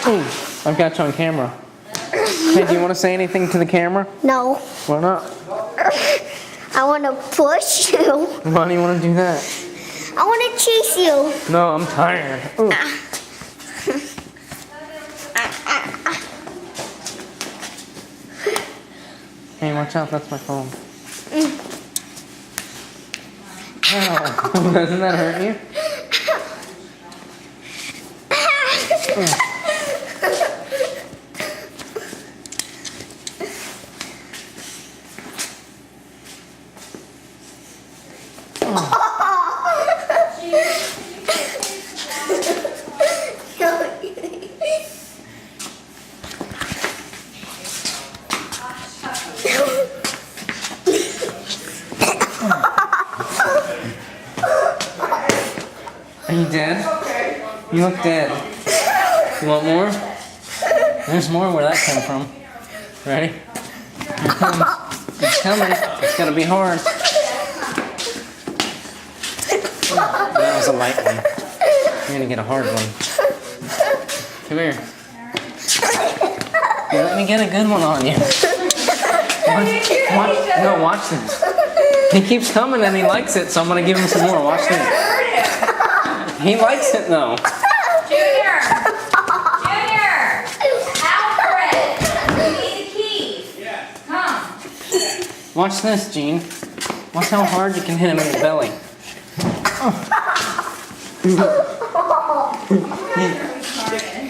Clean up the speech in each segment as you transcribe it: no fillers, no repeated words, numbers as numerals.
Ooh, I've got you on camera. Hey, do you want to say anything to the camera? No. Why not? I want to push you. Why do you want to do that? I want to chase you. No, I'm tired. Ooh. Hey, watch out, that's my phone. Ow. Doesn't that hurt you? Are you dead? You look dead. You want more? There's more where that came from. Ready? Here it comes. It's coming. It's gonna be hard. That was a light one. You're gonna get a hard one. Come here. Here, let me get a good one on you. No, watch this. He keeps coming and he likes it, so I'm gonna give him some more. Watch this. He likes it though. Junior! Junior! Alfred! You need the keys. Come. Watch this, Gene. Watch how hard you can hit him in the belly.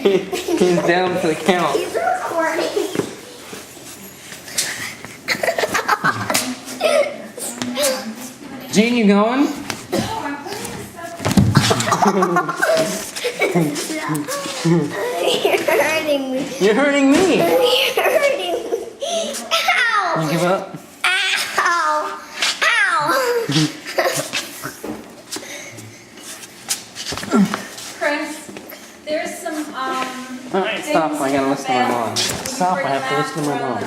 He's down for the count. He's recording. Gene, you going? You're hurting me. You're hurting me. You're hurting me. Ow! You give up? Ow! Ow! Chris, there's some, Alright, stop. I gotta listen to my mom. Stop. I have to listen to my mom.